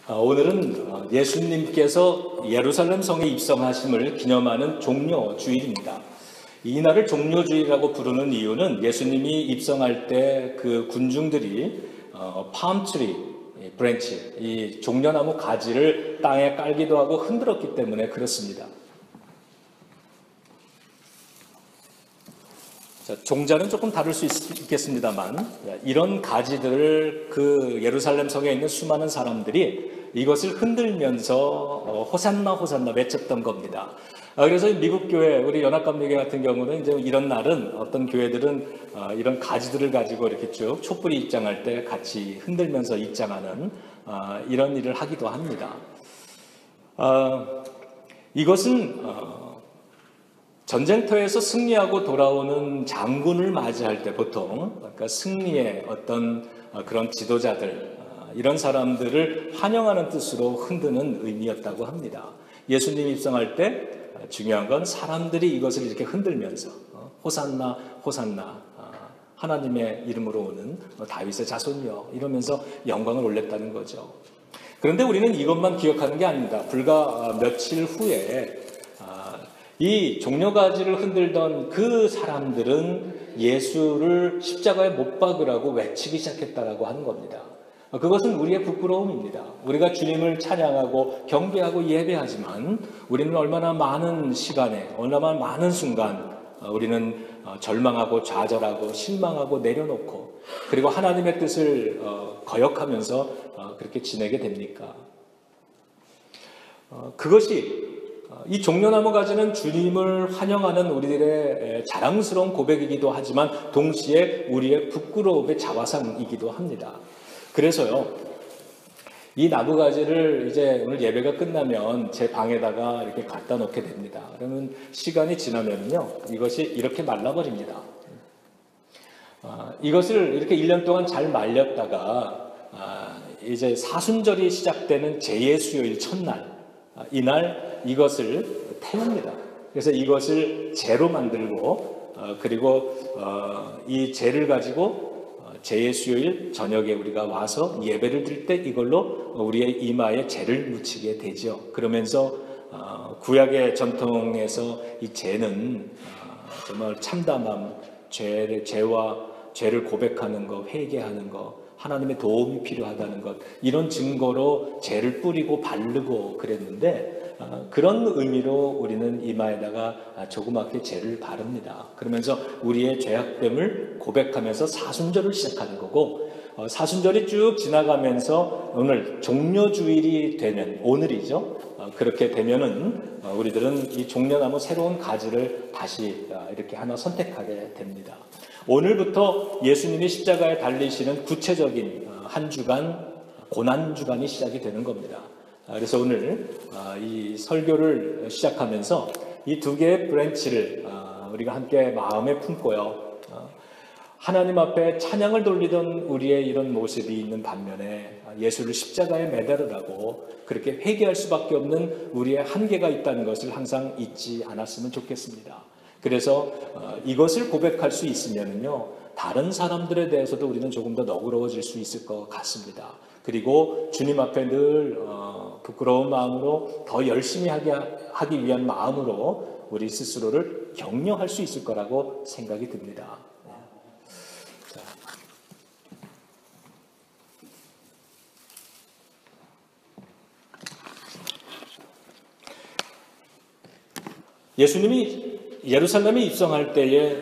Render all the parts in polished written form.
오늘은 예수님께서 예루살렘 성에 입성하심을 기념하는 종료주일입니다. 이날을 종료주일이라고 부르는 이유는 예수님이 입성할 때 그 군중들이 팜트리 브랜치, 이 종려나무 가지를 땅에 깔기도 하고 흔들었기 때문에 그렇습니다. 자, 종자는 조금 다를 수 있겠습니다만 이런 가지들을 그 예루살렘 성에 있는 수많은 사람들이 이것을 흔들면서 호산나 호산나 외쳤던 겁니다. 그래서 미국 교회, 우리 연합감리교 같은 경우는 이제 이런 날은 어떤 교회들은 이런 가지들을 가지고 이렇게 쭉 촛불이 입장할 때 같이 흔들면서 입장하는 이런 일을 하기도 합니다. 이것은 전쟁터에서 승리하고 돌아오는 장군을 맞이할 때 보통 그러니까 승리의 어떤 그런 지도자들 이런 사람들을 환영하는 뜻으로 흔드는 의미였다고 합니다. 예수님 입성할 때 중요한 건 사람들이 이것을 이렇게 흔들면서 호산나 호산나 하나님의 이름으로 오는 다윗의 자손이여 이러면서 영광을 올렸다는 거죠. 그런데 우리는 이것만 기억하는 게 아닙니다. 불과 며칠 후에 이 종려가지를 흔들던 그 사람들은 예수를 십자가에 못 박으라고 외치기 시작했다라고 하는 겁니다. 그것은 우리의 부끄러움입니다. 우리가 주님을 찬양하고 경배하고 예배하지만 우리는 얼마나 많은 시간에 얼마나 많은 순간 우리는 절망하고 좌절하고 실망하고 내려놓고 그리고 하나님의 뜻을 거역하면서 그렇게 지내게 됩니까? 그것이 이 종려나무 가지는 주님을 환영하는 우리들의 자랑스러운 고백이기도 하지만 동시에 우리의 부끄러움의 자화상이기도 합니다. 그래서요, 이 나무가지를 이제 오늘 예배가 끝나면 제 방에다가 이렇게 갖다 놓게 됩니다. 그러면 시간이 지나면요, 이것이 이렇게 말라버립니다. 이것을 이렇게 1년 동안 잘 말렸다가 이제 사순절이 시작되는 제예수요일 첫날, 이날 이것을 태웁니다. 그래서 이것을 재로 만들고 그리고 이 재를 가지고 제예수요일 저녁에 우리가 와서 예배를 드릴 때 이걸로 우리의 이마에 재를 묻히게 되죠. 그러면서 구약의 전통에서 이 재는 정말 참담함, 죄를 고백하는 것, 회개하는 것, 하나님의 도움이 필요하다는 것 이런 증거로 재를 뿌리고 바르고 그랬는데 그런 의미로 우리는 이마에다가 조그맣게 재를 바릅니다. 그러면서 우리의 죄악됨을 고백하면서 사순절을 시작하는 거고 사순절이 쭉 지나가면서 오늘 종려주일이 되면 오늘이죠. 그렇게 되면은 우리들은 이 종려나무 새로운 가지를 다시 이렇게 하나 선택하게 됩니다. 오늘부터 예수님이 십자가에 달리시는 구체적인 한 주간, 고난주간이 시작이 되는 겁니다. 그래서 오늘 이 설교를 시작하면서 이 두 개의 브랜치를 우리가 함께 마음에 품고요. 하나님 앞에 찬양을 돌리던 우리의 이런 모습이 있는 반면에 예수를 십자가에 매달으라고 그렇게 회개할 수밖에 없는 우리의 한계가 있다는 것을 항상 잊지 않았으면 좋겠습니다. 그래서 이것을 고백할 수 있으면요, 다른 사람들에 대해서도 우리는 조금 더 너그러워질 수 있을 것 같습니다. 그리고 주님 앞에 늘 부끄러운 마음으로 더 열심히 하기 위한 마음으로 우리 스스로를 격려할 수 있을 거라고 생각이 듭니다. 자. 예수님이 예루살렘에 입성할 때에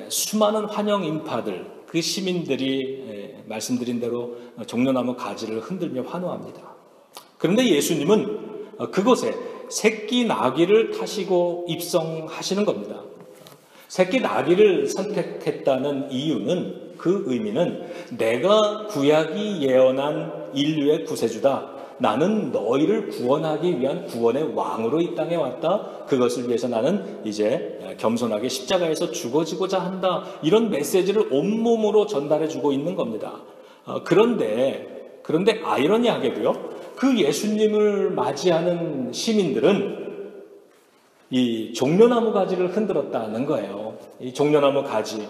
수많은 환영 인파들, 그 시민들이 말씀드린 대로 종려나무 가지를 흔들며 환호합니다. 그런데 예수님은 그곳에 새끼 나귀를 타시고 입성하시는 겁니다. 새끼 나귀를 선택했다는 이유는 그 의미는 내가 구약이 예언한 인류의 구세주다. 나는 너희를 구원하기 위한 구원의 왕으로 이 땅에 왔다. 그것을 위해서 나는 이제 겸손하게 십자가에서 죽어지고자 한다. 이런 메시지를 온몸으로 전달해주고 있는 겁니다. 그런데 아이러니하게도요. 그 예수님을 맞이하는 시민들은 이 종려나무 가지를 흔들었다는 거예요. 이 종려나무 가지,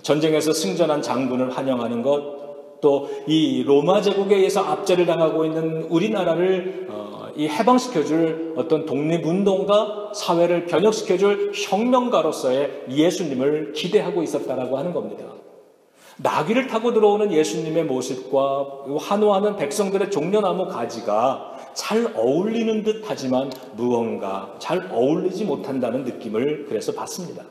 전쟁에서 승전한 장군을 환영하는 것, 또 이 로마 제국에 의해서 압제를 당하고 있는 우리나라를 이 해방시켜줄 어떤 독립운동가, 사회를 변혁시켜줄 혁명가로서의 예수님을 기대하고 있었다라고 하는 겁니다. 나귀를 타고 들어오는 예수님의 모습과 환호하는 백성들의 종려나무 가지가 잘 어울리는 듯 하지만 무언가 잘 어울리지 못한다는 느낌을 그래서 받습니다.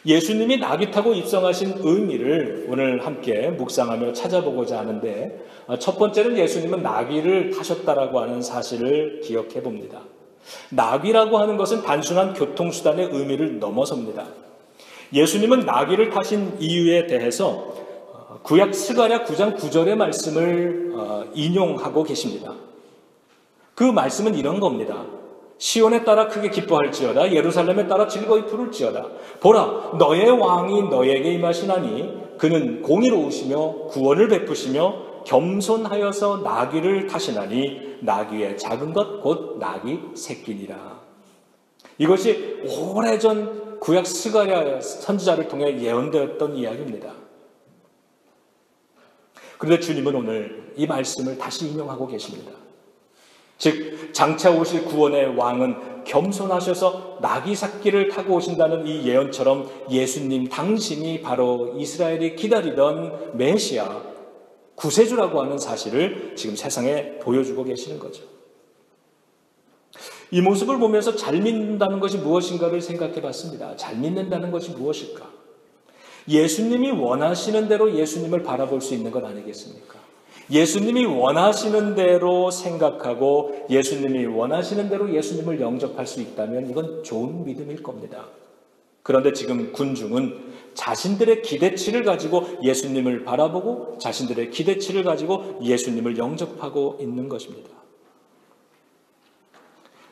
예수님이 나귀 타고 입성하신 의미를 오늘 함께 묵상하며 찾아보고자 하는데, 첫 번째는 예수님은 나귀를 타셨다라고 하는 사실을 기억해 봅니다. 나귀라고 하는 것은 단순한 교통수단의 의미를 넘어섭니다. 예수님은 나귀를 타신 이유에 대해서 구약 스가랴 9장 9절의 말씀을 인용하고 계십니다. 그 말씀은 이런 겁니다. 시온에 따라 크게 기뻐할지어다. 예루살렘에 따라 즐거이 부를지어다. 보라, 너의 왕이 너에게 임하시나니 그는 공의로우시며 구원을 베푸시며 겸손하여서 나귀를 타시나니 나귀의 작은 것 곧 나귀 새끼니라. 이것이 오래전 구약 스가랴 선지자를 통해 예언되었던 이야기입니다. 그런데 주님은 오늘 이 말씀을 다시 인용하고 계십니다. 즉 장차 오실 구원의 왕은 겸손하셔서 나귀 새끼를 타고 오신다는 이 예언처럼 예수님 당신이 바로 이스라엘이 기다리던 메시아, 구세주라고 하는 사실을 지금 세상에 보여주고 계시는 거죠. 이 모습을 보면서 잘 믿는다는 것이 무엇인가를 생각해 봤습니다. 잘 믿는다는 것이 무엇일까? 예수님이 원하시는 대로 예수님을 바라볼 수 있는 것 아니겠습니까? 예수님이 원하시는 대로 생각하고 예수님이 원하시는 대로 예수님을 영접할 수 있다면 이건 좋은 믿음일 겁니다. 그런데 지금 군중은 자신들의 기대치를 가지고 예수님을 바라보고 자신들의 기대치를 가지고 예수님을 영접하고 있는 것입니다.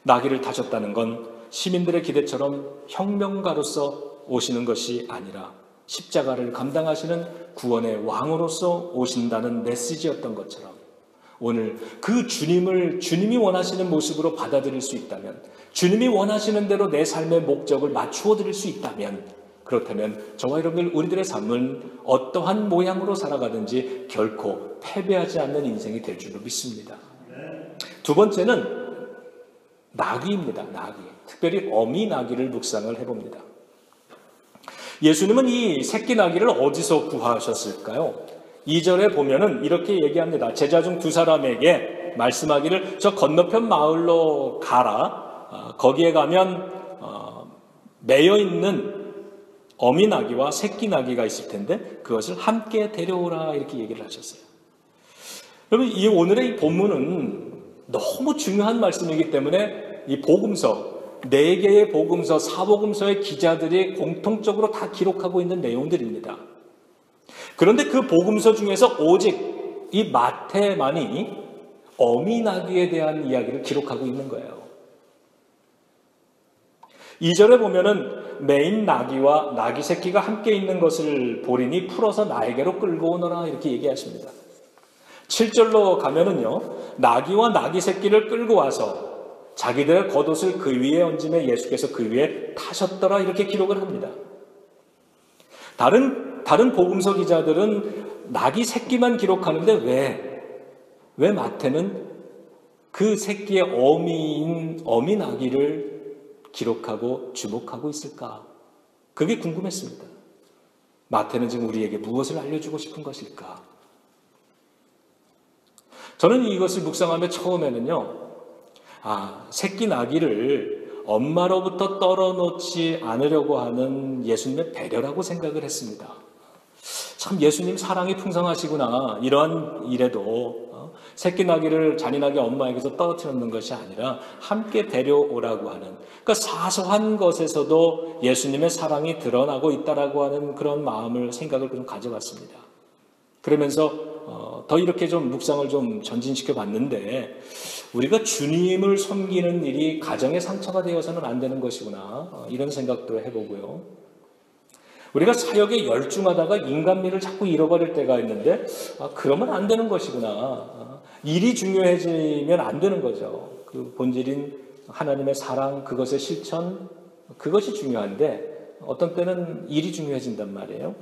나귀를 타셨다는 건 시민들의 기대처럼 혁명가로서 오시는 것이 아니라 십자가를 감당하시는 구원의 왕으로서 오신다는 메시지였던 것처럼 오늘 그 주님이 원하시는 모습으로 받아들일 수 있다면, 주님이 원하시는 대로 내 삶의 목적을 맞추어 드릴 수 있다면, 그렇다면 저와 여러분들 우리들의 삶은 어떠한 모양으로 살아가든지 결코 패배하지 않는 인생이 될 줄로 믿습니다. 두 번째는 나귀입니다. 나귀. 특별히 어미 나귀를 묵상을 해봅니다. 예수님은 이 새끼 나귀를 어디서 구하셨을까요? 2절에 보면은 이렇게 얘기합니다. 제자 중 두 사람에게 말씀하기를 저 건너편 마을로 가라. 거기에 가면 매여 있는 어미 나귀와 새끼 나귀가 있을 텐데 그것을 함께 데려오라 이렇게 얘기를 하셨어요. 여러분, 이 오늘의 이 본문은 너무 중요한 말씀이기 때문에 이 복음서, 4개의 복음서, 사복음서의 기자들이 공통적으로 다 기록하고 있는 내용들입니다. 그런데 그 복음서 중에서 오직 이 마태만이 어미 나귀에 대한 이야기를 기록하고 있는 거예요. 2절에 보면은 메인 나귀와 나귀 새끼가 함께 있는 것을 보리니 풀어서 나에게로 끌고 오너라 이렇게 얘기하십니다. 7절로 가면은요, 나귀와 나귀 새끼를 끌고 와서 자기들의 겉옷을 그 위에 얹으며 예수께서 그 위에 타셨더라 이렇게 기록을 합니다. 다른 복음서 기자들은 나귀 새끼만 기록하는데 왜 마태는 그 새끼의 어미인 어미 나귀를 기록하고 주목하고 있을까? 그게 궁금했습니다. 마태는 지금 우리에게 무엇을 알려주고 싶은 것일까? 저는 이것을 묵상하며 처음에는요, 새끼 나귀를 엄마로부터 떨어놓지 않으려고 하는 예수님의 배려라고 생각을 했습니다. 참 예수님 사랑이 풍성하시구나. 이러한 일에도 새끼 나귀를 잔인하게 엄마에게서 떨어뜨리는 것이 아니라 함께 데려오라고 하는, 그러니까 사소한 것에서도 예수님의 사랑이 드러나고 있다라고 하는 그런 마음을, 생각을 좀 가져봤습니다. 그러면서 더 이렇게 좀 묵상을 좀 전진시켜 봤는데, 우리가 주님을 섬기는 일이 가정의 상처가 되어서는 안 되는 것이구나, 이런 생각도 해보고요. 우리가 사역에 열중하다가 인간미를 자꾸 잃어버릴 때가 있는데 그러면 안 되는 것이구나. 일이 중요해지면 안 되는 거죠. 그 본질인 하나님의 사랑, 그것의 실천, 그것이 중요한데 어떤 때는 일이 중요해진단 말이에요.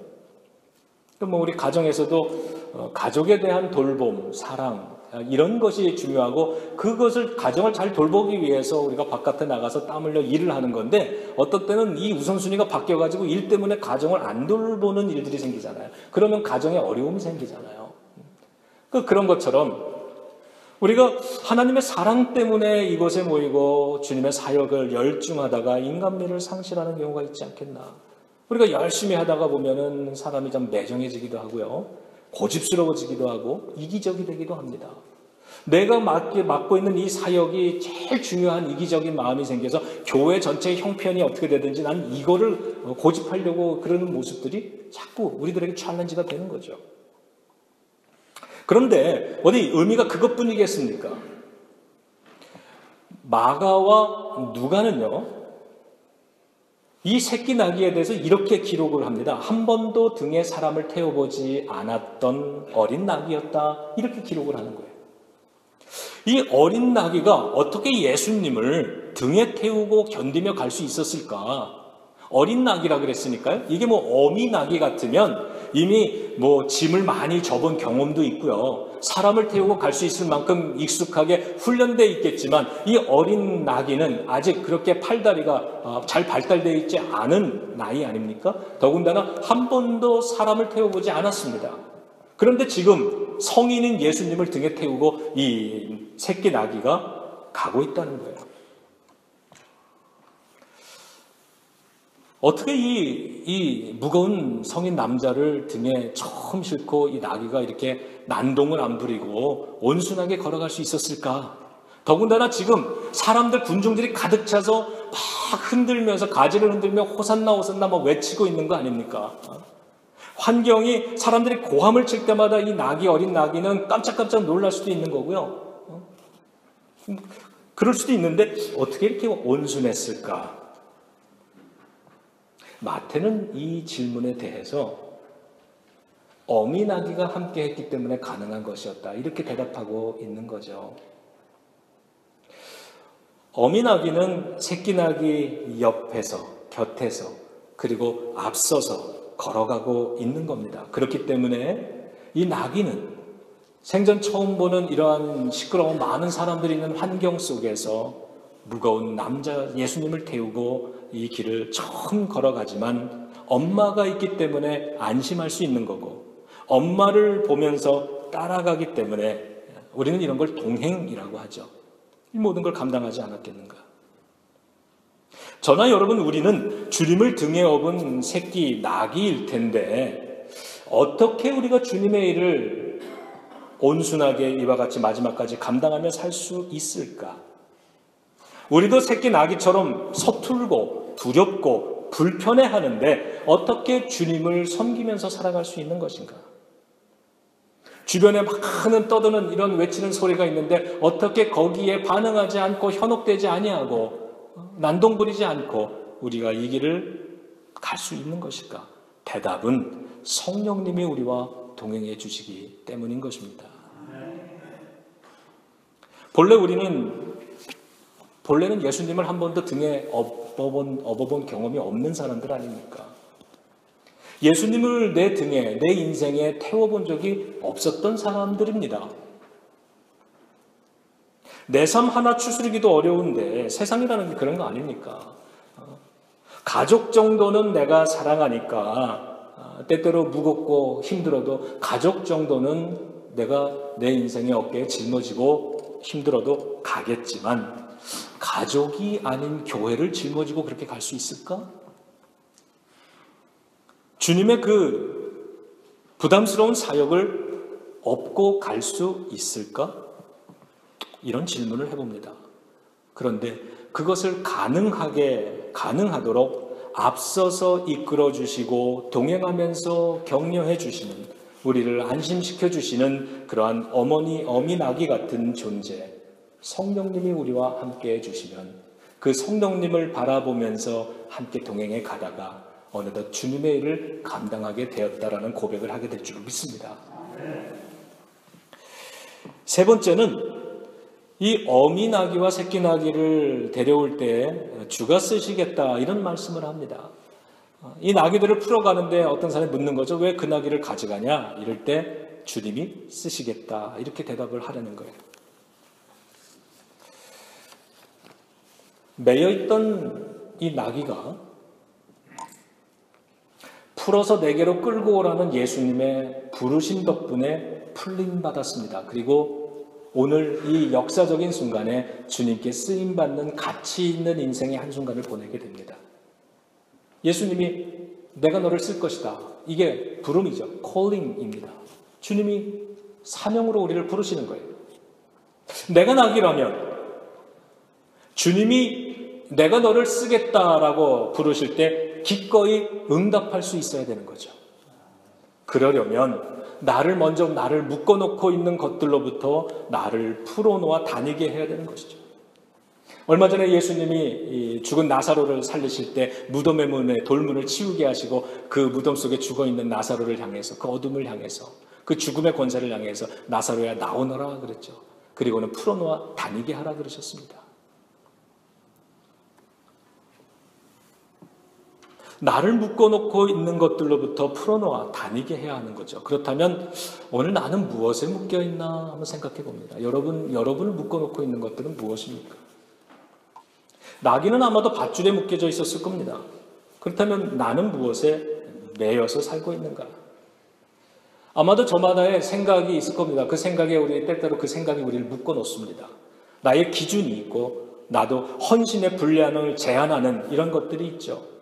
또 뭐 우리 가정에서도 가족에 대한 돌봄, 사랑 이런 것이 중요하고 그것을 가정을 잘 돌보기 위해서 우리가 바깥에 나가서 땀 흘려 일을 하는 건데 어떤 때는 이 우선순위가 바뀌어가지고 일 때문에 가정을 안 돌보는 일들이 생기잖아요. 그러면 가정에 어려움이 생기잖아요. 그런 것처럼 우리가 하나님의 사랑 때문에 이곳에 모이고 주님의 사역을 열중하다가 인간미를 상실하는 경우가 있지 않겠나. 우리가 열심히 하다가 보면은 사람이 좀 매정해지기도 하고요. 고집스러워지기도 하고 이기적이 되기도 합니다. 내가 맡고 있는 이 사역이 제일 중요한 이기적인 마음이 생겨서 교회 전체의 형편이 어떻게 되든지 난 이거를 고집하려고 그러는 모습들이 자꾸 우리들에게 챌린지가 되는 거죠. 그런데 어디 의미가 그것뿐이겠습니까? 마가와 누가는요, 이 새끼 나귀에 대해서 이렇게 기록을 합니다. 한 번도 등에 사람을 태워보지 않았던 어린 나귀였다. 이렇게 기록을 하는 거예요. 이 어린 나귀가 어떻게 예수님을 등에 태우고 견디며 갈 수 있었을까? 어린 나귀라 그랬으니까요. 이게 뭐 어미 나귀 같으면 이미 뭐 짐을 많이 접은 경험도 있고요. 사람을 태우고 갈 수 있을 만큼 익숙하게 훈련되어 있겠지만 이 어린 나귀는 아직 그렇게 팔다리가 잘 발달되어 있지 않은 나이 아닙니까? 더군다나 한 번도 사람을 태워보지 않았습니다. 그런데 지금 성인인 예수님을 등에 태우고 이 새끼 나귀가 가고 있다는 거예요. 어떻게 이 무거운 성인 남자를 등에 처음 싣고 이 나귀가 이렇게 난동을 안 부리고 온순하게 걸어갈 수 있었을까? 더군다나 지금 사람들, 군중들이 가득 차서 막 흔들면서 가지를 흔들며 호산나 호산나 막 외치고 있는 거 아닙니까? 환경이 사람들이 고함을 칠 때마다 이 나귀, 어린 나귀는 깜짝깜짝 놀랄 수도 있는 거고요. 그럴 수도 있는데 어떻게 이렇게 온순했을까? 마태는 이 질문에 대해서 어미 나귀가 함께 했기 때문에 가능한 것이었다. 이렇게 대답하고 있는 거죠. 어미 나귀는 새끼 나귀 옆에서, 곁에서, 그리고 앞서서 걸어가고 있는 겁니다. 그렇기 때문에 이 나귀는 생전 처음 보는 이러한 시끄러운 많은 사람들이 있는 환경 속에서 무거운 남자 예수님을 태우고 이 길을 처음 걸어가지만 엄마가 있기 때문에 안심할 수 있는 거고 엄마를 보면서 따라가기 때문에 우리는 이런 걸 동행이라고 하죠. 이 모든 걸 감당하지 않았겠는가. 저나 여러분 우리는 주님을 등에 업은 새끼 나귀일 텐데 어떻게 우리가 주님의 일을 온순하게 이와 같이 마지막까지 감당하며 살 수 있을까? 우리도 새끼 나귀처럼 서툴고 두렵고 불편해하는데 어떻게 주님을 섬기면서 살아갈 수 있는 것인가? 주변에 많은 떠드는 이런 외치는 소리가 있는데 어떻게 거기에 반응하지 않고 현혹되지 아니하고 난동 부리지 않고 우리가 이 길을 갈 수 있는 것일까? 대답은 성령님이 우리와 동행해 주시기 때문인 것입니다. 본래는 예수님을 한 번도 등에 업어본 경험이 없는 사람들 아닙니까? 예수님을 내 등에, 내 인생에 태워본 적이 없었던 사람들입니다. 내 삶 하나 추스르기도 어려운데 세상이라는 게 그런 거 아닙니까? 가족 정도는 내가 사랑하니까 때때로 무겁고 힘들어도 가족 정도는 내가 내 인생의 어깨에 짊어지고 힘들어도 가겠지만 가족이 아닌 교회를 짊어지고 그렇게 갈 수 있을까? 주님의 그 부담스러운 사역을 업고 갈 수 있을까? 이런 질문을 해봅니다. 그런데 그것을 가능하도록 앞서서 이끌어 주시고 동행하면서 격려해 주시는, 우리를 안심시켜 주시는 그러한 어미 나귀 같은 존재, 성령님이 우리와 함께 해주시면 그 성령님을 바라보면서 함께 동행해 가다가 어느덧 주님의 일을 감당하게 되었다라는 고백을 하게 될 줄 믿습니다. 세 번째는 이 어미 나귀와 새끼 나귀를 데려올 때 주가 쓰시겠다 이런 말씀을 합니다. 이 나귀들을 풀어가는데 어떤 사람이 묻는 거죠. 왜 그 나귀를 가져가냐? 이럴 때 주님이 쓰시겠다. 이렇게 대답을 하려는 거예요. 매여있던 이 나귀가 풀어서 내게로 끌고 오라는 예수님의 부르심 덕분에 풀림받았습니다. 그리고 오늘 이 역사적인 순간에 주님께 쓰임받는 가치 있는 인생의 한순간을 보내게 됩니다. 예수님이 내가 너를 쓸 것이다. 이게 부름이죠. calling입니다. 주님이 사명으로 우리를 부르시는 거예요. 내가 나귀라면 주님이 내가 너를 쓰겠다라고 부르실 때 기꺼이 응답할 수 있어야 되는 거죠. 그러려면 나를 묶어놓고 있는 것들로부터 나를 풀어놓아 다니게 해야 되는 것이죠. 얼마 전에 예수님이 죽은 나사로를 살리실 때 무덤의 문에 돌문을 치우게 하시고 그 무덤 속에 죽어있는 나사로를 향해서 그 어둠을 향해서 그 죽음의 권세를 향해서 나사로야 나오너라 그랬죠. 그리고는 풀어놓아 다니게 하라 그러셨습니다. 나를 묶어놓고 있는 것들로부터 풀어놓아 다니게 해야 하는 거죠. 그렇다면 오늘 나는 무엇에 묶여있나 한번 생각해 봅니다. 여러분을 묶어놓고 있는 것들은 무엇입니까? 나귀는 아마도 밧줄에 묶여져 있었을 겁니다. 그렇다면 나는 무엇에 매여서 살고 있는가? 아마도 저마다의 생각이 있을 겁니다. 그 생각에 때때로 그 생각이 우리를 묶어놓습니다. 나의 기준이 있고 나도 헌신의 분량을 제한하는 이런 것들이 있죠.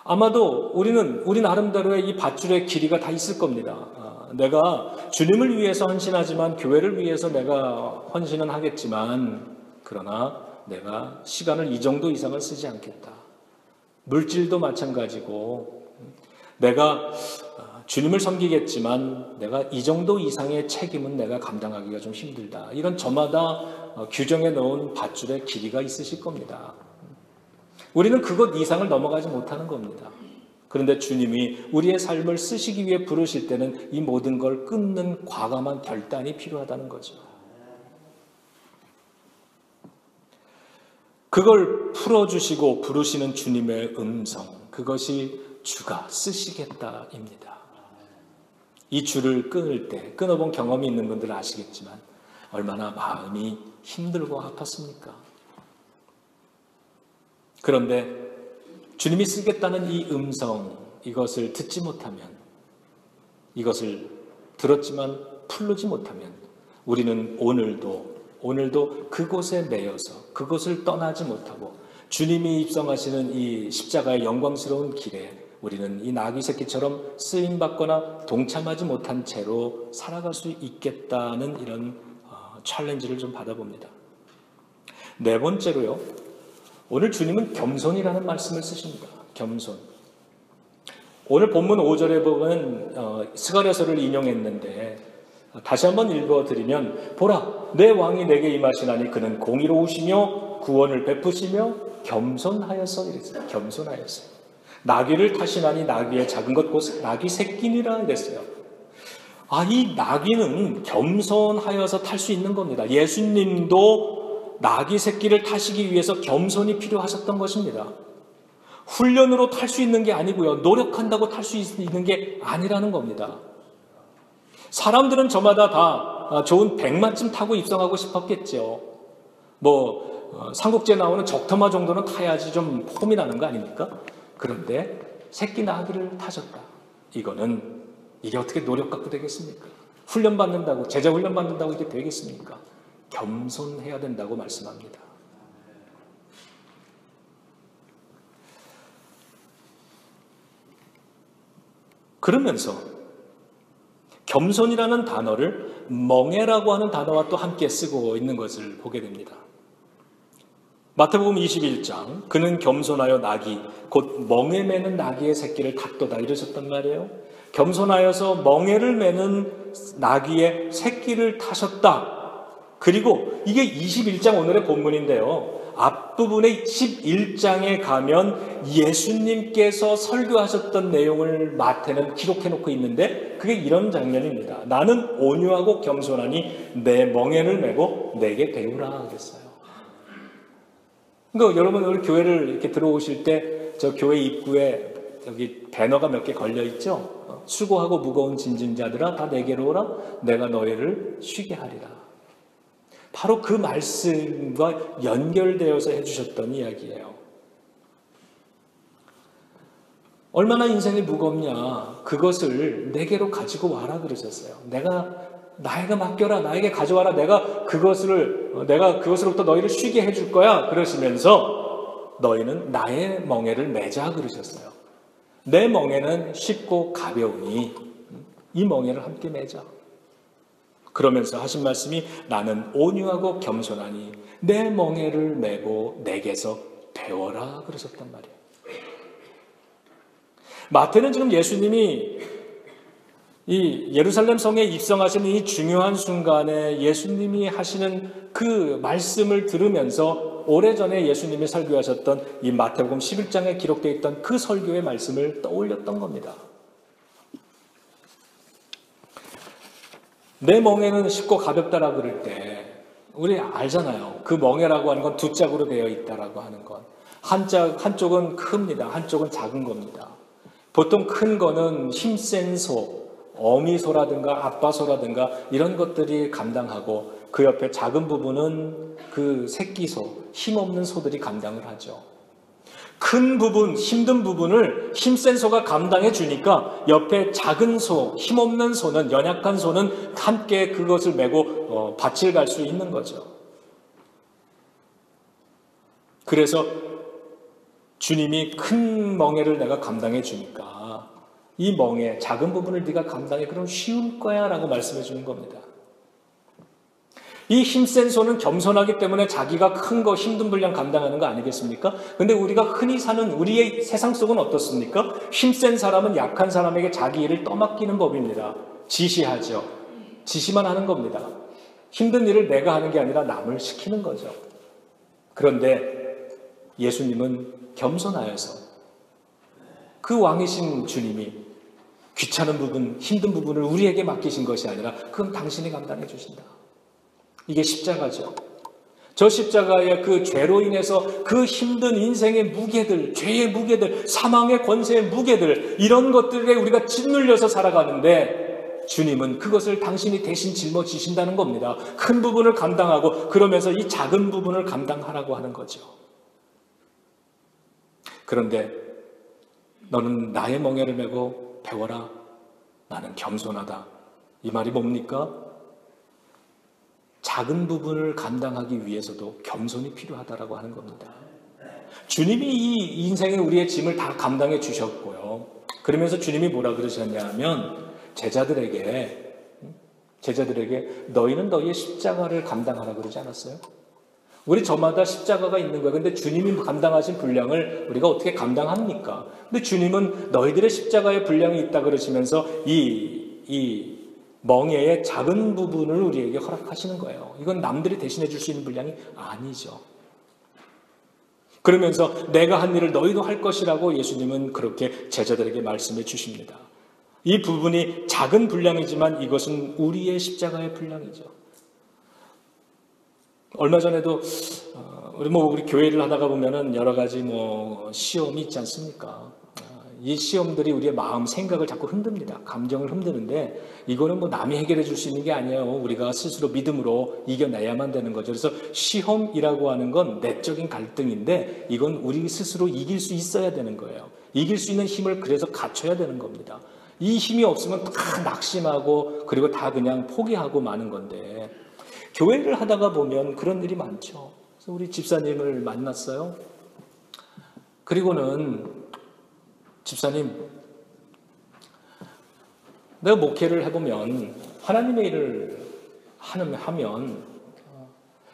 아마도 우리 나름대로의 이 밧줄의 길이가 다 있을 겁니다. 내가 주님을 위해서 헌신하지만 교회를 위해서 내가 헌신은 하겠지만 그러나 내가 시간을 이 정도 이상을 쓰지 않겠다. 물질도 마찬가지고 내가 주님을 섬기겠지만 내가 이 정도 이상의 책임은 내가 감당하기가 좀 힘들다. 이런 저마다 규정해 놓은 밧줄의 길이가 있으실 겁니다. 우리는 그것 이상을 넘어가지 못하는 겁니다. 그런데 주님이 우리의 삶을 쓰시기 위해 부르실 때는 이 모든 걸 끊는 과감한 결단이 필요하다는 거죠. 그걸 풀어주시고 부르시는 주님의 음성, 그것이 주가 쓰시겠다입니다. 이 줄을 끊을 때, 끊어본 경험이 있는 분들은 아시겠지만 얼마나 마음이 힘들고 아팠습니까? 그런데 주님이 쓰겠다는 이 음성, 이것을 듣지 못하면, 이것을 들었지만 풀르지 못하면 우리는 오늘도 그곳에 매여서 그곳을 떠나지 못하고 주님이 입성하시는 이 십자가의 영광스러운 길에 우리는 이 나귀 새끼처럼 쓰임받거나 동참하지 못한 채로 살아갈 수 있겠다는 이런 챌린지를 좀 받아봅니다. 네 번째로요. 오늘 주님은 겸손이라는 말씀을 쓰십니다. 겸손. 오늘 본문 5절에 보면 스가랴서를 인용했는데 다시 한번 읽어드리면 보라 내 왕이 내게 임하시나니 그는 공의로우시며 구원을 베푸시며 겸손하여서 이랬어요. 겸손하여서. 나귀를 타시나니 나귀의 작은 것 곧 나귀 새끼니라 이랬어요. 이 나귀는 겸손하여서 탈 수 있는 겁니다. 예수님도 나귀 새끼를 타시기 위해서 겸손이 필요하셨던 것입니다. 훈련으로 탈 수 있는 게 아니고요. 노력한다고 탈 수 있는 게 아니라는 겁니다. 사람들은 저마다 다 좋은 백마쯤 타고 입성하고 싶었겠죠. 삼국지에 나오는 적토마 정도는 타야지 좀 폼이 나는 거 아닙니까? 그런데 새끼 나귀를 타셨다. 이게 어떻게 노력 갖고 되겠습니까? 제자 훈련 받는다고 이게 되겠습니까? 겸손해야 된다고 말씀합니다. 그러면서 겸손이라는 단어를 멍에라고 하는 단어와 또 함께 쓰고 있는 것을 보게 됩니다. 마태복음 21장 그는 겸손하여 나귀 곧 멍에 매는 나귀의 새끼를 탔도다 이러셨단 말이에요. 겸손하여서 멍에를 매는 나귀의 새끼를 타셨다. 그리고 이게 21장 오늘의 본문인데요. 앞부분에 11장에 가면 예수님께서 설교하셨던 내용을 마태는 기록해놓고 있는데 그게 이런 장면입니다. 나는 온유하고 겸손하니 내 멍에를 메고 내게 배우라 그랬어요. 그러니까 여러분 우리 교회를 이렇게 들어오실 때 저 교회 입구에 여기 배너가 몇 개 걸려 있죠? 수고하고 무거운 짐진 자들아 다 내게로 오라. 내가 너희를 쉬게 하리라. 바로 그 말씀과 연결되어서 해주셨던 이야기예요. 얼마나 인생이 무겁냐. 그것을 내게로 가지고 와라 그러셨어요. 나에게 맡겨라. 나에게 가져와라. 내가 그것으로부터 너희를 쉬게 해줄 거야. 그러시면서 너희는 나의 멍에를 매자 그러셨어요. 내 멍에는 쉽고 가벼우니 이 멍에를 함께 매자. 그러면서 하신 말씀이 나는 온유하고 겸손하니 내 멍에를 메고 내게서 배워라 그러셨단 말이에요. 마태는 지금 예수님이 이 예루살렘 성에 입성하시는 이 중요한 순간에 예수님이 하시는 그 말씀을 들으면서 오래전에 예수님이 설교하셨던 이 마태복음 11장에 기록되어 있던 그 설교의 말씀을 떠올렸던 겁니다. 내 멍에는 쉽고 가볍다라고 그럴 때 우리 알잖아요. 그 멍에라고 하는 건 두 짝으로 되어 있다라고 하는 건 한쪽은 큽니다. 한쪽은 작은 겁니다. 보통 큰 거는 힘센 소, 어미소라든가 아빠소라든가 이런 것들이 감당하고 그 옆에 작은 부분은 그 새끼소, 힘없는 소들이 감당을 하죠. 큰 부분, 힘든 부분을 힘센 소가 감당해 주니까 옆에 작은 소, 힘없는 소는, 연약한 소는 함께 그것을 메고 밭을 갈 수 있는 거죠. 그래서 주님이 큰 멍에를 내가 감당해 주니까 이 멍에 작은 부분을 네가 감당해. 그럼 쉬울 거야 라고 말씀해 주는 겁니다. 이 힘센 소는 겸손하기 때문에 자기가 큰 거 힘든 분량 감당하는 거 아니겠습니까? 근데 우리가 흔히 사는 우리의 세상 속은 어떻습니까? 힘센 사람은 약한 사람에게 자기 일을 떠맡기는 법입니다. 지시하죠. 지시만 하는 겁니다. 힘든 일을 내가 하는 게 아니라 남을 시키는 거죠. 그런데 예수님은 겸손하여서 그 왕이신 주님이 귀찮은 부분, 힘든 부분을 우리에게 맡기신 것이 아니라 그건 당신이 감당해 주신다. 이게 십자가죠. 저 십자가의 그 죄로 인해서 그 힘든 인생의 무게들, 죄의 무게들, 사망의 권세의 무게들, 이런 것들에 우리가 짓눌려서 살아가는데 주님은 그것을 당신이 대신 짊어지신다는 겁니다. 큰 부분을 감당하고 그러면서 이 작은 부분을 감당하라고 하는 거죠. 그런데 너는 나의 멍에를 메고 배워라. 나는 겸손하다. 이 말이 뭡니까? 작은 부분을 감당하기 위해서도 겸손이 필요하다라고 하는 겁니다. 주님이 이 인생의 우리의 짐을 다 감당해 주셨고요. 그러면서 주님이 뭐라 그러셨냐면 제자들에게 너희는 너희의 십자가를 감당하라 그러지 않았어요? 우리 저마다 십자가가 있는 거예요. 근데 주님이 감당하신 분량을 우리가 어떻게 감당합니까? 근데 주님은 너희들의 십자가의 분량이 있다 그러시면서 이 멍에의 작은 부분을 우리에게 허락하시는 거예요. 이건 남들이 대신해 줄 수 있는 분량이 아니죠. 그러면서 내가 한 일을 너희도 할 것이라고 예수님은 그렇게 제자들에게 말씀해 주십니다. 이 부분이 작은 분량이지만 이것은 우리의 십자가의 분량이죠. 얼마 전에도 우리 교회를 하다가 보면은 여러 가지 시험이 있지 않습니까? 이 시험들이 우리의 마음, 생각을 자꾸 흔듭니다. 감정을 흔드는데 이거는 남이 해결해 줄 수 있는 게 아니에요. 우리가 스스로 믿음으로 이겨내야만 되는 거죠. 그래서 시험이라고 하는 건 내적인 갈등인데 이건 우리 스스로 이길 수 있어야 되는 거예요. 이길 수 있는 힘을 그래서 갖춰야 되는 겁니다. 이 힘이 없으면 다 낙심하고 그리고 다 그냥 포기하고 마는 건데 교회를 하다가 보면 그런 일이 많죠. 그래서 우리 집사님을 만났어요. 그리고는 집사님, 내가 목회를 해보면 하나님의 일을 하면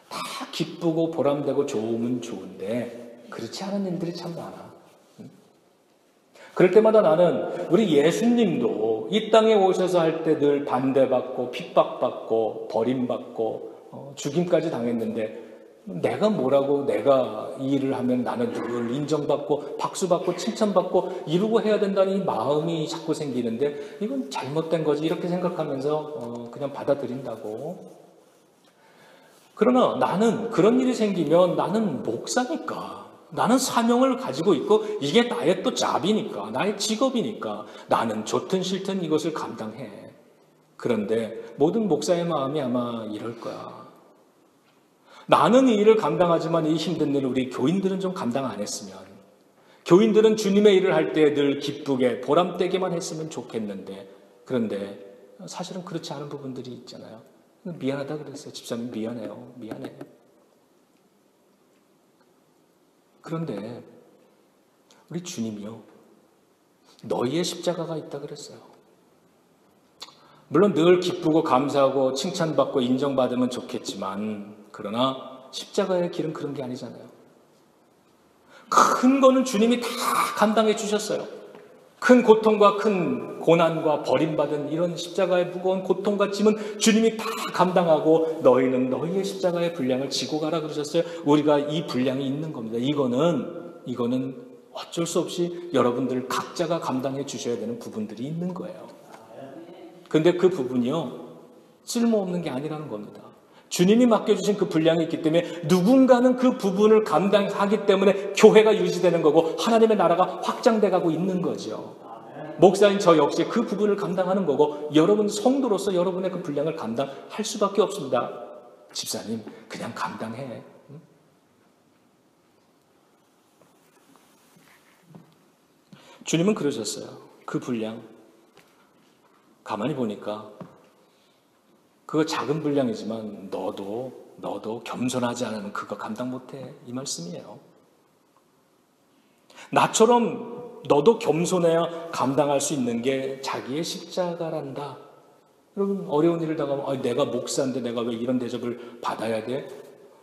다 기쁘고 보람되고 좋으면 좋은데 그렇지 않은 일들이 참 많아. 그럴 때마다 나는 우리 예수님도 이 땅에 오셔서 할 때 늘 반대받고 핍박받고 버림받고 죽임까지 당했는데 내가 뭐라고 내가 이 일을 하면 나는 늘 인정받고 박수받고 칭찬받고 이루고 해야 된다는 이 마음이 자꾸 생기는데 이건 잘못된 거지 이렇게 생각하면서 그냥 받아들인다고. 그러나 나는 그런 일이 생기면 나는 목사니까 나는 사명을 가지고 있고 이게 나의 또 잡이니까, 나의 직업이니까 나는 좋든 싫든 이것을 감당해. 그런데 모든 목사의 마음이 아마 이럴 거야. 나는 이 일을 감당하지만 이 힘든 일을 우리 교인들은 좀 감당 안 했으면, 교인들은 주님의 일을 할 때 늘 기쁘게 보람되게만 했으면 좋겠는데, 그런데 사실은 그렇지 않은 부분들이 있잖아요. 미안하다 그랬어요. 집사님 미안해요. 미안해. 그런데 우리 주님이요, 너희의 십자가가 있다 그랬어요. 물론 늘 기쁘고 감사하고 칭찬받고 인정받으면 좋겠지만, 그러나 십자가의 길은 그런 게 아니잖아요. 큰 거는 주님이 다 감당해 주셨어요. 큰 고통과 큰 고난과 버림받은 이런 십자가의 무거운 고통과 짐은 주님이 다 감당하고 너희는 너희의 십자가의 분량을 지고 가라 그러셨어요. 우리가 이 분량이 있는 겁니다. 이거는 어쩔 수 없이 여러분들 각자가 감당해 주셔야 되는 부분들이 있는 거예요. 근데 그 부분이요, 쓸모없는 게 아니라는 겁니다. 주님이 맡겨주신 그 분량이 있기 때문에 누군가는 그 부분을 감당하기 때문에 교회가 유지되는 거고 하나님의 나라가 확장돼 가고 있는 거죠. 목사인 저 역시 그 부분을 감당하는 거고, 여러분 성도로서 여러분의 그 분량을 감당할 수밖에 없습니다. 집사님 그냥 감당해. 주님은 그러셨어요. 그 분량 가만히 보니까 그거 작은 분량이지만 너도 겸손하지 않으면 그거 감당 못해, 이 말씀이에요. 나처럼 너도 겸손해야 감당할 수 있는 게 자기의 십자가란다. 여러분 어려운 일을 당하면 내가 목사인데 내가 왜 이런 대접을 받아야 돼?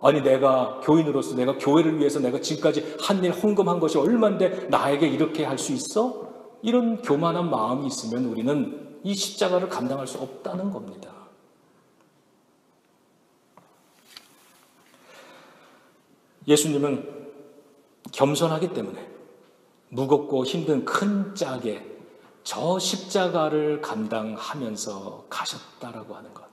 아니 내가 교인으로서 내가 교회를 위해서 내가 지금까지 한 일 헌금한 것이 얼만데 나에게 이렇게 할 수 있어? 이런 교만한 마음이 있으면 우리는 이 십자가를 감당할 수 없다는 겁니다. 예수님은 겸손하기 때문에 무겁고 힘든 큰 짝에 저 십자가를 감당하면서 가셨다라고 하는 것.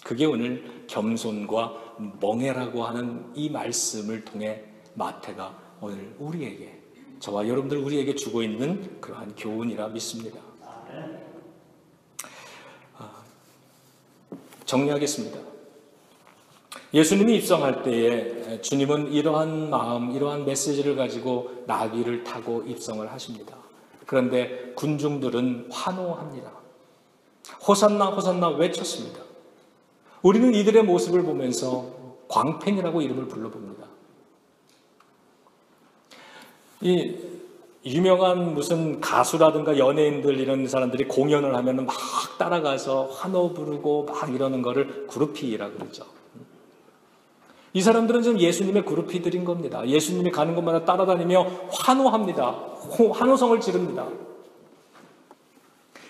그게 오늘 겸손과 멍해라고 하는 이 말씀을 통해 마태가 오늘 우리에게, 저와 여러분들 우리에게 주고 있는 그러한 교훈이라 믿습니다. 정리하겠습니다. 예수님이 입성할 때에 주님은 이러한 마음, 이러한 메시지를 가지고 나귀를 타고 입성을 하십니다. 그런데 군중들은 환호합니다. 호산나 호산나 외쳤습니다. 우리는 이들의 모습을 보면서 광팬이라고 이름을 불러봅니다. 이 유명한 무슨 가수라든가 연예인들 이런 사람들이 공연을 하면 막 따라가서 환호 부르고 막 이러는 거를 그룹피라고 그러죠. 이 사람들은 지금 예수님의 그룹피들인 겁니다. 예수님이 가는 곳마다 따라다니며 환호합니다. 환호성을 지릅니다.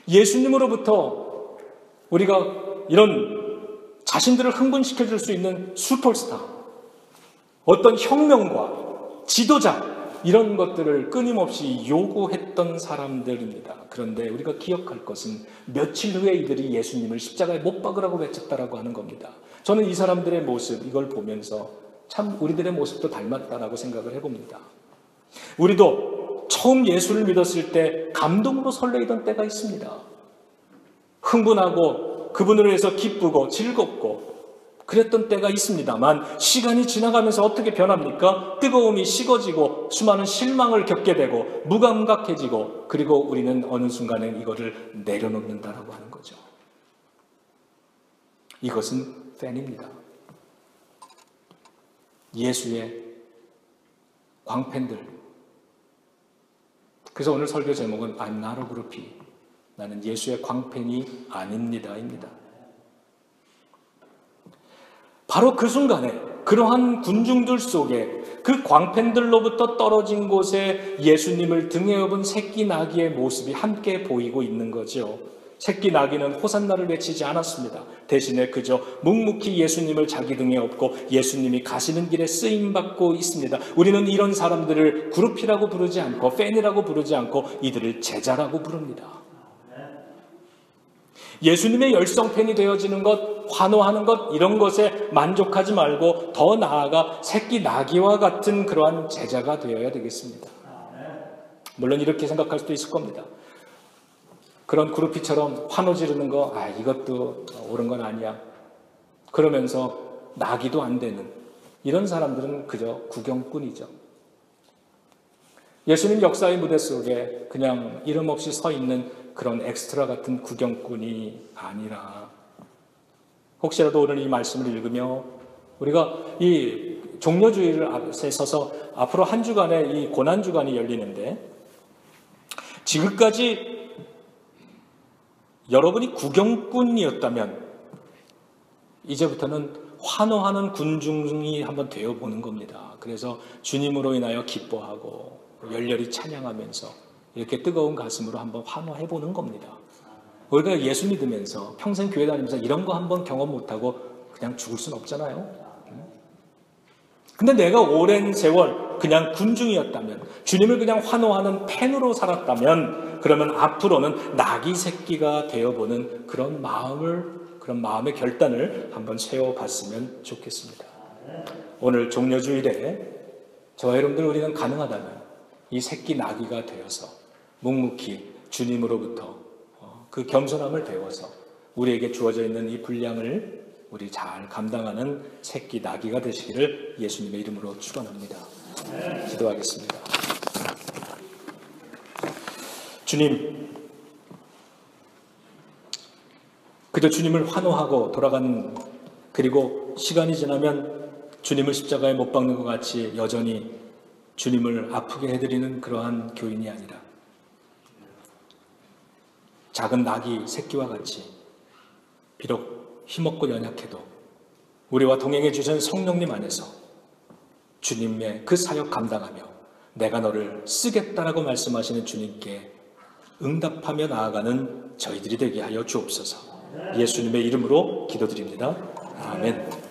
예수님으로부터 우리가 이런 자신들을 흥분시켜줄 수 있는 슈퍼스타, 어떤 혁명가, 지도자, 이런 것들을 끊임없이 요구했던 사람들입니다. 그런데 우리가 기억할 것은 며칠 후에 이들이 예수님을 십자가에 못 박으라고 외쳤다라고 하는 겁니다. 저는 이 사람들의 모습, 이걸 보면서 참 우리들의 모습도 닮았다라고 생각을 해봅니다. 우리도 처음 예수를 믿었을 때 감동으로 설레이던 때가 있습니다. 흥분하고 그분을 위해서 기쁘고 즐겁고 그랬던 때가 있습니다만, 시간이 지나가면서 어떻게 변합니까? 뜨거움이 식어지고 수많은 실망을 겪게 되고 무감각해지고, 그리고 우리는 어느 순간에 이거를 내려놓는다라고 하는 거죠. 이것은 팬입니다. 예수의 광팬들. 그래서 오늘 설교 제목은 I'm not a groupie. 나는 예수의 광팬이 아닙니다입니다. 바로 그 순간에 그러한 군중들 속에 그 광팬들로부터 떨어진 곳에 예수님을 등에 업은 새끼 나귀의 모습이 함께 보이고 있는 거죠. 새끼 나귀는 호산나를 외치지 않았습니다. 대신에 그저 묵묵히 예수님을 자기 등에 업고 예수님이 가시는 길에 쓰임받고 있습니다. 우리는 이런 사람들을 그룹이라고 부르지 않고 팬이라고 부르지 않고 이들을 제자라고 부릅니다. 예수님의 열성팬이 되어지는 것, 환호하는 것, 이런 것에 만족하지 말고 더 나아가 새끼 나귀와 같은 그러한 제자가 되어야 되겠습니다. 물론 이렇게 생각할 수도 있을 겁니다. 그런 그루피처럼 환호 지르는 거, 이것도 옳은 건 아니야. 그러면서 나기도 안 되는 이런 사람들은 그저 구경꾼이죠. 예수님 역사의 무대 속에 그냥 이름 없이 서 있는 그런 엑스트라 같은 구경꾼이 아니라, 혹시라도 오늘 이 말씀을 읽으며 우리가 이 종려주의를 앞에 서서 앞으로 한 주간의 이 고난주간이 열리는데, 지금까지 여러분이 구경꾼이었다면 이제부터는 환호하는 군중이 한번 되어보는 겁니다. 그래서 주님으로 인하여 기뻐하고 열렬히 찬양하면서 이렇게 뜨거운 가슴으로 한번 환호해보는 겁니다. 우리가 예수 믿으면서 평생 교회 다니면서 이런 거 한번 경험 못하고 그냥 죽을 순 없잖아요. 근데 내가 오랜 세월 그냥 군중이었다면, 주님을 그냥 환호하는 팬으로 살았다면, 그러면 앞으로는 나귀 새끼가 되어보는 그런 마음의 결단을 한번 세워봤으면 좋겠습니다. 오늘 종려주일에 저와 여러분들, 우리는 가능하다면 이 새끼 나귀가 되어서 묵묵히 주님으로부터 그 겸손함을 배워서 우리에게 주어져 있는 이 분량을 우리 잘 감당하는 새끼 나귀가 되시기를 예수님의 이름으로 축원합니다. 기도하겠습니다. 주님, 그저 주님을 환호하고 돌아가는, 그리고 시간이 지나면 주님을 십자가에 못 박는 것 같이 여전히 주님을 아프게 해드리는 그러한 교인이 아니라, 작은 나귀 새끼와 같이 비록 힘없고 연약해도 우리와 동행해 주신 성령님 안에서 주님의 그 사역 감당하며 내가 너를 쓰겠다라고 말씀하시는 주님께 응답하며 나아가는 저희들이 되게 하여 주옵소서. 예수님의 이름으로 기도드립니다. 아멘.